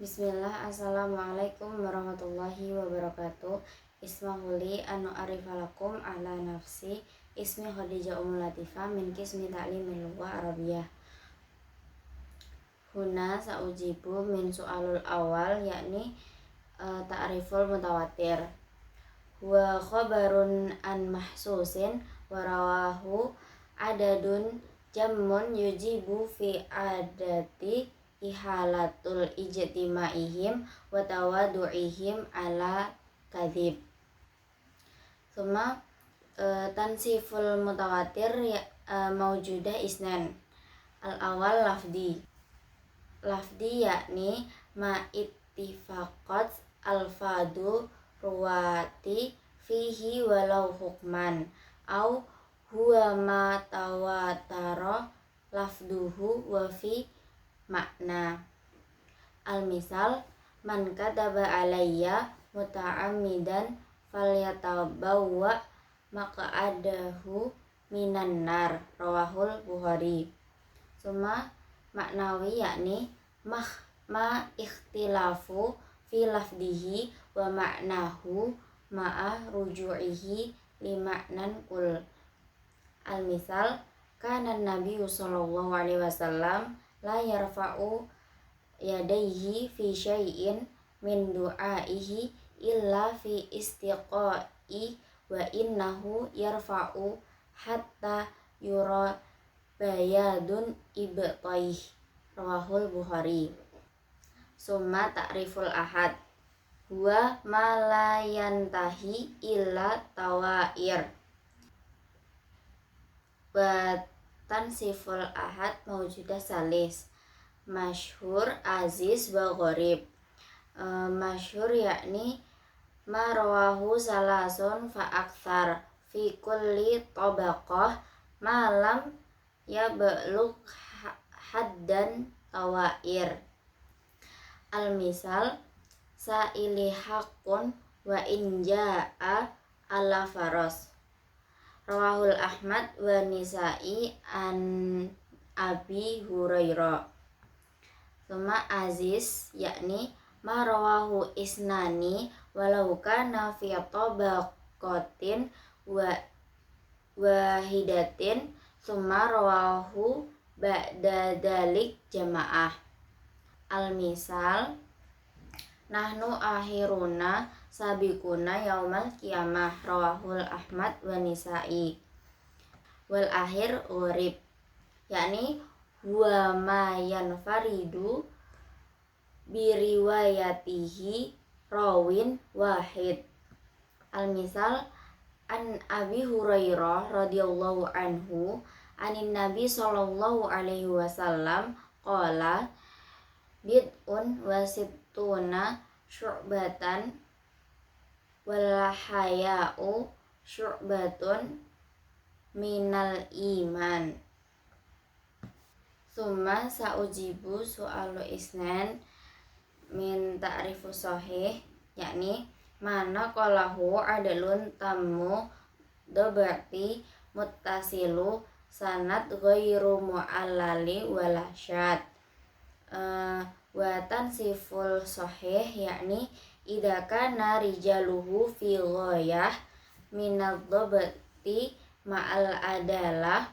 Bismillah, assalamualaikum warahmatullahi wabarakatuh. Ismahuli anu arifalakum ala nafsi. Ismi Khadijah Latifah min kismi ta'limil lugha arabiyah. Huna saujibu min soalul awal yakni ta'riful mutawatir. Huwa khabarun an mahsusin warawahu adadun jammun yujibu fi adati ihalatul ijtimaihim wa tawadu'ihim ala kadhib. Suma tansiful mutawatir maujudah isnan. Al awal lafdi yakni ma ittifaqat alfadu ruwati fihi walau hukman au huwa ma tawatara lafduhu wa fi makna. Al-misal man kataba alayya muta'ammidan falyatabawwa maq'adahu minan nar, rawahul Bukhari. Suma maknawi yakni ma ikhtilafu fi lafdihi wa maknahu ma'a ruju'ihi li maknan kul. Al-misal kana Nabi sallallahu alaihi wasallam la yarfa'u yadaihi fi syai'in min du'aihi illa fi istiqa'i wa innahu yarfa'u hatta yura bayadun ibtaih, rawahul Bukhari. Summa ta'riful ahad huwa ma la yantahi illa tawair. Wa tansiful ahad maujudah salis masyhur, aziz, wa gharib. Masyhur yakni ma rawahu salasun fa akthar fi kulli tabaqah ma lam yablugh haddan tawair. Al-misal sa'ili haqqun wa in jaa'a ala faras, rawahul Ahmad wa Nisa'i an Abi Hurairah. Suma aziz yakni ma rawahu isnani walau kana fi tabaqatin wahidatin summa rawahu ba'da dalik jamaah. Al-misal nahnu akhiruna sabiquna yaumal qiyamah, rawahul Ahmad wa Nisa'i. Wal akhir gharib yakni huwa ma yanfaridu biriwayatihi rawin wahid. Al-misal an Abi Hurairah radhiyallahu anhu anin Nabi sallallahu alaihi wasallam qala bid'un wa sittuna syu'batan wal haya'u syu'batun minal iman. Summa saujibu soalu isnan min ta'rifu sahih yakni mana qalahu adalun tamu dobati muttasilu sanad ghairu mu'allali wala syad. Wa tansiful sahih yakni idza kana rijaluhu fi ghayah minad dobati ma'al adalah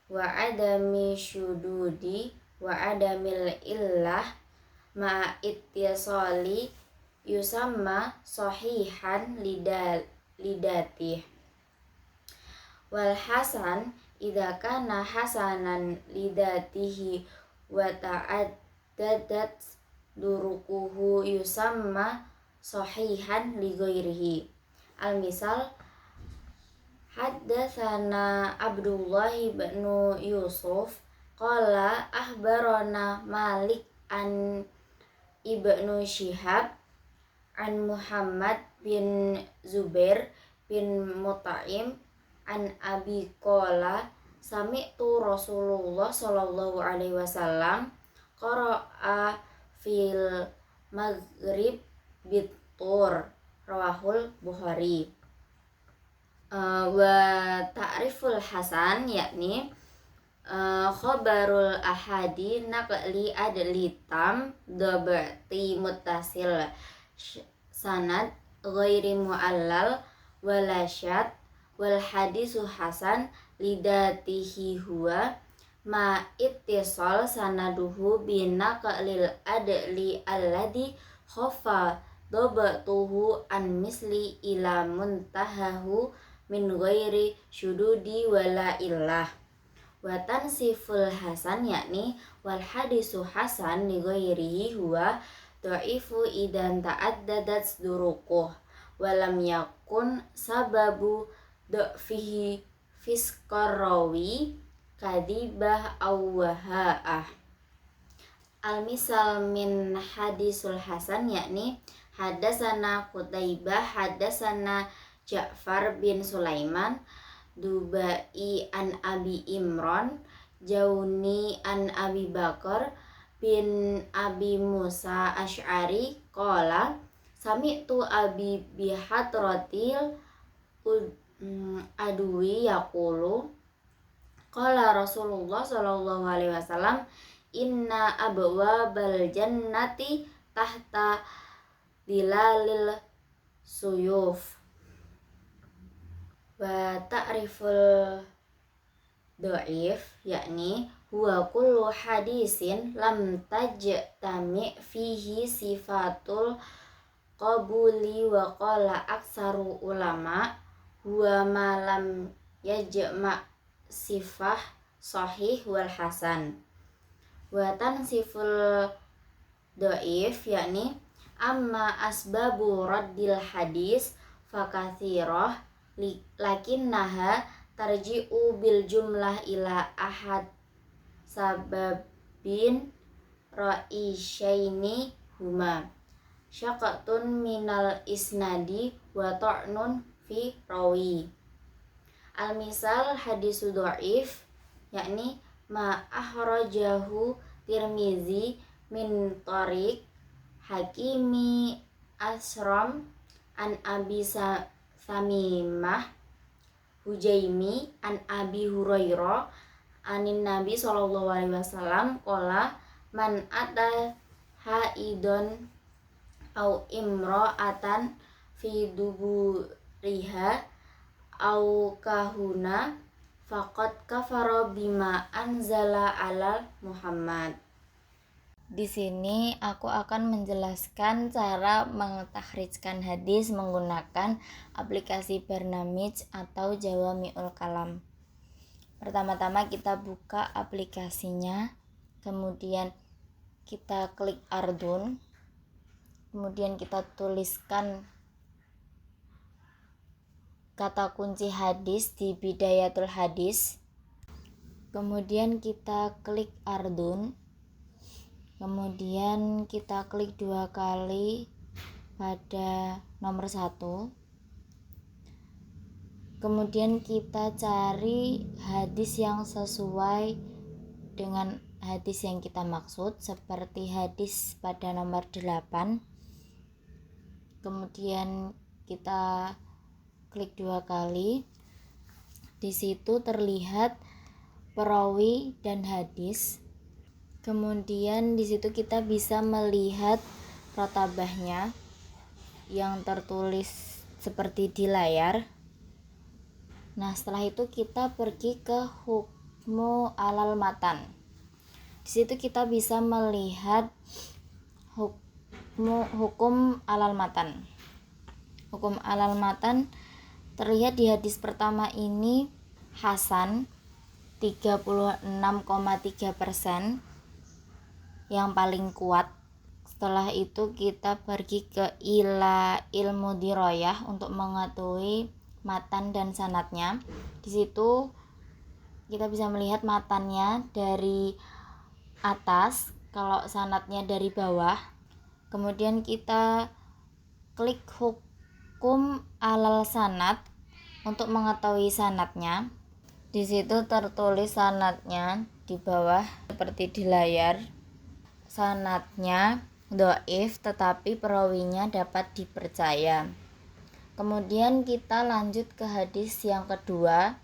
wa adami syududi wa adamil illah ma ittisali yusamma sahihan lidatih. Wal hasan idza kana hasanan lidatihi wa ta'addadat durukuhu yusamma sahihan li ghairihi. Al-misal haddatsana Abdullah bin Yusuf qala akhbarana Malik an Ibnu Syihab an Muhammad bin Zubair bin Mut'im an Abi qala sami'tu Rasulullah sallallahu alaihi wasallam qara'a fil maghrib bitur, rawahul Bukhari. Wa ta'riful hasan yakni khobarul ahadi naqli adli tam dobati muttasil sanad ghairi muallal walasyad wal hadisu hasan lidatihi huwa ma ittisal sanaduhu binaqlil adli alladhi khafa dobatuhu an misli ila muntahahu min ghairi syududi wala illah. Wa tansiful hasan yakni wal hadisu hasan li ghairihi huwa dha'ifu idan ta'addadat duruquh wa lam yakun sababu dha'fihi fisqarawi kadibah aw waha'ah. Al misal min hadisul hasan yakni hadasana Qutaibah hadasana Ja'far bin Sulaiman Dubai an Abi Imran Jauni an Abi Bakar bin Abi Musa Asy'ari qala sami'tu Abi bihatratil adwi yaqulu qala Rasulullah sallallahu alaihi wasallam inna abwabal jannati tahta dilalil suyuf. Wa ta'riful dhaif yakni huwa kullu hadisin lam tajtami fihi sifatul qabuli wa qala aksaru ulama huwa ma lam yajma' sifah sahih wal hasan. Wa tansiful dhaif yakni amma asbabu raddil hadis fakathirah lakinnaha tarji'u bil jumlah ila ahad sababin ra'isyaini huma syaqatun minal isnadi wa ta'nun fi rawi. Al misal hadisu dhaif yakni ma ahrajahu Tirmizi min tariq Hakimi Asram an Abi Samimah Hujaimi an Abi Hurairah anin Nabi sallallahu alaihi wasallam qala man ata haidon au imra'atan fi duburiha au kahuna faqad kafara bima anzala ala Muhammad. Di sini aku akan menjelaskan cara mentakhrijkan hadis menggunakan aplikasi Barnamij atau Jawami'ul Kalam. Pertama-tama kita buka aplikasinya, kemudian kita klik Ardun, kemudian kita tuliskan kata kunci hadis di Bidayatul Hadis, kemudian kita klik Ardun. Kemudian kita klik 2 kali pada nomor 1. Kemudian kita cari hadis yang sesuai dengan hadis yang kita maksud, seperti hadis pada nomor 8. Kemudian kita klik 2 kali. Di situ terlihat perawi dan hadis. Kemudian di situ kita bisa melihat rotabahnya yang tertulis seperti di layar. Nah, setelah itu kita pergi ke hukmu alal matan. Di situ kita bisa melihat hukum alal matan. Hukum alal matan terlihat di hadis pertama ini hasan 36,3%. yang paling kuat. Setelah itu kita pergi ke ila ilmu diroyah untuk mengetahui matan dan sanadnya. Di situ kita bisa melihat matannya dari atas, kalau sanadnya dari bawah. Kemudian kita klik hukum alal sanad untuk mengetahui sanadnya. Di situ tertulis sanadnya di bawah seperti di layar. Sanadnya dhaif tetapi perawinya dapat dipercaya. Kemudian kita lanjut ke hadis yang kedua.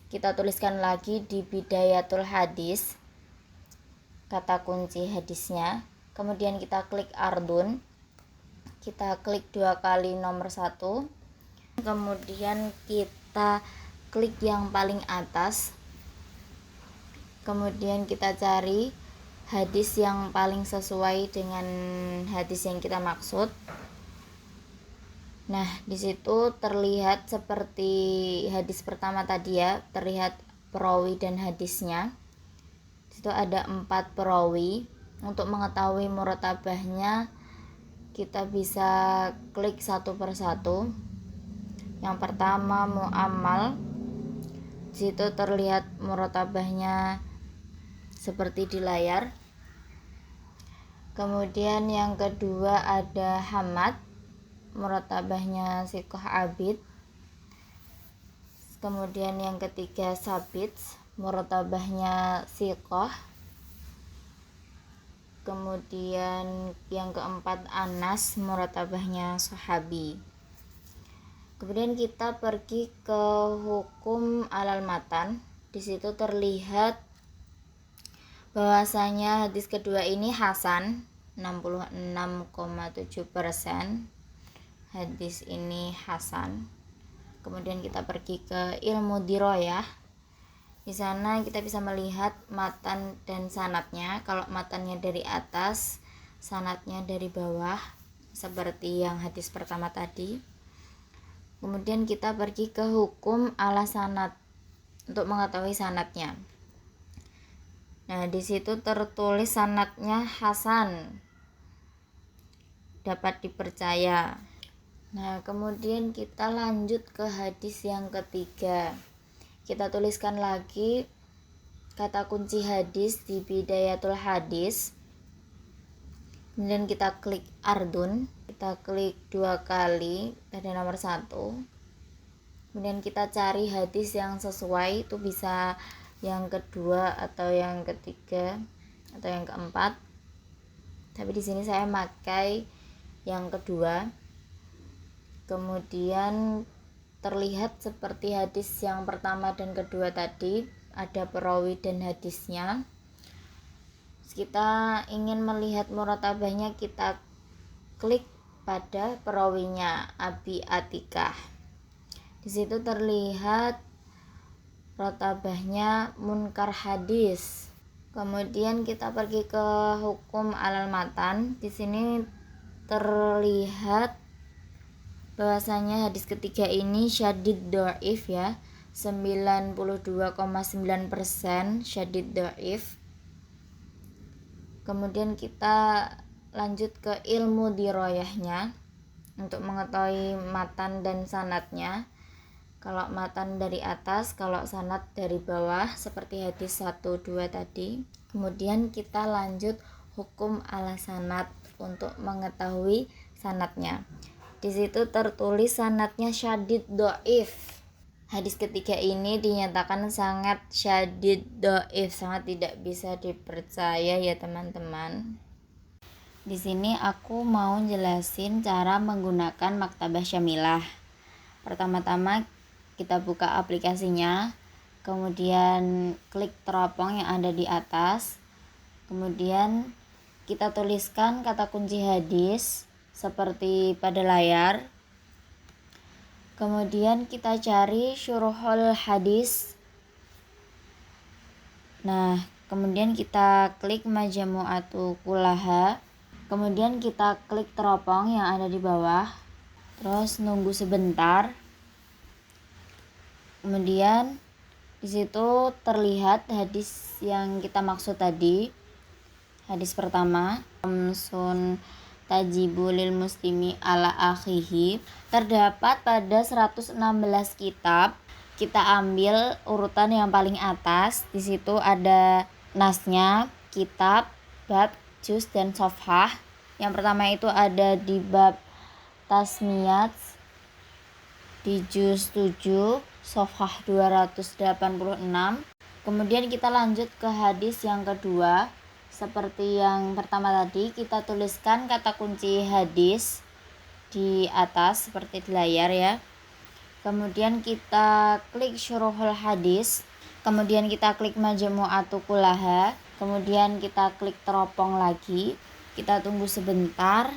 kita tuliskan lagi di bidayatul hadis kata kunci hadisnya. Kemudian kita klik ardun, kita klik 2 kali nomor 1, kemudian kita klik yang paling atas, kemudian kita cari hadis yang paling sesuai dengan hadis yang kita maksud. Nah, di situ terlihat seperti hadis pertama tadi ya, terlihat perawi dan hadisnya. Di situ ada 4 perawi. Untuk mengetahui murotabahnya, kita bisa klik satu persatu. Yang pertama mu'ammal. Di situ terlihat murotabahnya seperti di layar. Kemudian yang kedua ada hamad, murotabahnya siqah abid. Kemudian yang ketiga sabit, murotabahnya siqah. Kemudian yang keempat Anas, murotabahnya sahabi. Kemudian kita pergi ke hukum alal matan. Di situ terlihat bahwasanya hadis kedua ini hasan, 66,7%. Hadis ini hasan. Kemudian kita pergi ke ilmu diroyah. Di sana kita bisa melihat matan dan sanadnya. Kalau matannya dari atas, sanadnya dari bawah, seperti yang hadis pertama tadi. Kemudian kita pergi ke hukum ala sanad untuk mengetahui sanadnya. Nah, di situ tertulis sanadnya hasan, dapat dipercaya. Nah, kemudian kita lanjut ke hadis yang ketiga. Kita tuliskan lagi kata kunci hadis di bidayatul hadis. Kemudian kita klik ardun, kita klik 2 kali pada nomor 1. Kemudian kita cari hadis yang sesuai, itu bisa yang kedua atau yang ketiga atau yang keempat. Tapi di sini saya pakai yang kedua. Kemudian terlihat seperti hadis yang pertama dan kedua tadi, ada perawi dan hadisnya. Kita ingin melihat murotabahnya, kita klik pada perawinya, Abi Atikah. Di situ terlihat murotabahnya munkar hadis. Kemudian kita pergi ke hukum alal matan. Di sini terlihat bahwasanya hadis ketiga ini syadid dhaif ya, 92,9% syadid dhaif. Kemudian kita lanjut ke ilmu diroyahnya untuk mengetahui matan dan sanadnya. Kalau matan dari atas, kalau sanad dari bawah, seperti hadis 1, 2 tadi. Kemudian kita lanjut hukum ala sanad untuk mengetahui sanadnya. Di situ tertulis sanadnya syadid dhaif. Hadis ketiga ini dinyatakan sangat syadid dhaif, sangat tidak bisa dipercaya ya teman-teman. Di sini aku mau jelasin cara menggunakan Maktabah Syamilah. Pertama-tama kita buka aplikasinya, kemudian klik teropong yang ada di atas. Kemudian kita tuliskan kata kunci hadis seperti pada layar. Kemudian kita cari syuruhul hadis. Nah, kemudian kita klik Majmu'atu Kullaha. Kemudian kita klik teropong yang ada di bawah. Terus nunggu sebentar. Kemudian di situ terlihat hadis yang kita maksud tadi. Hadis pertama, Amsun tajibu lil muslimi ala akhihi, terdapat pada 116 kitab. Kita ambil urutan yang paling atas. Di situ ada nasnya, kitab, bab, juz dan safhah. Yang pertama itu ada di bab tasmiyat di juz 7, safhah 286. Kemudian kita lanjut ke hadis yang kedua. Seperti yang pertama tadi, kita tuliskan kata kunci hadis di atas seperti di layar ya. kemudian kita klik syuruhul hadis, kemudian kita klik majmu'atu kullaha, kemudian kita klik teropong lagi, kita tunggu sebentar.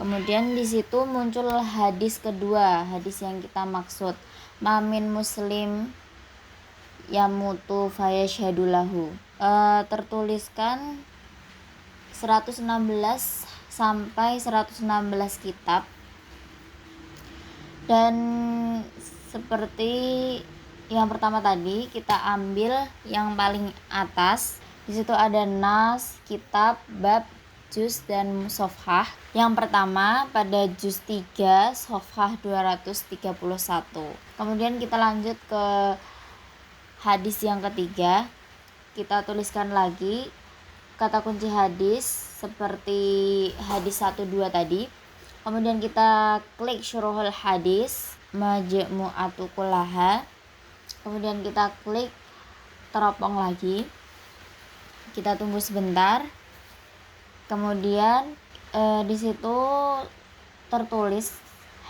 Kemudian di situ muncul hadis kedua, hadis yang kita maksud, mamin muslim yamutu fayashhadulahu. Tertuliskan 116 sampai 116 kitab, dan seperti yang pertama tadi kita ambil yang paling atas. Di situ ada nas, kitab, bab, juz, dan sofhah. Yang pertama pada juz 3 sofhah 231. Kemudian kita lanjut ke hadis yang ketiga. Kita tuliskan lagi kata kunci hadis seperti hadis 1, 2 tadi. Kemudian kita klik syuruhul hadis majmu'atu kullaha, kemudian kita klik teropong lagi, kita tunggu sebentar. Kemudian di situ tertulis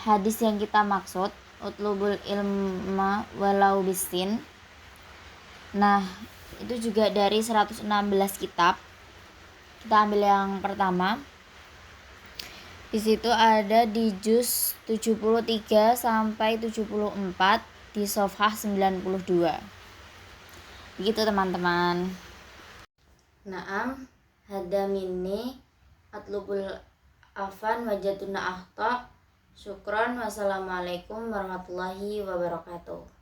hadis yang kita maksud, utlubul ilma walau bisin. Nah, itu juga dari 116 kitab. Kita ambil yang pertama. Di situ ada di juz 73 sampai 74 di sofhah 92. Begitu teman-teman. Naam, hada minni atlubul afan wajatuna akhta. Syukron, wassalamualaikum warahmatullahi wabarakatuh.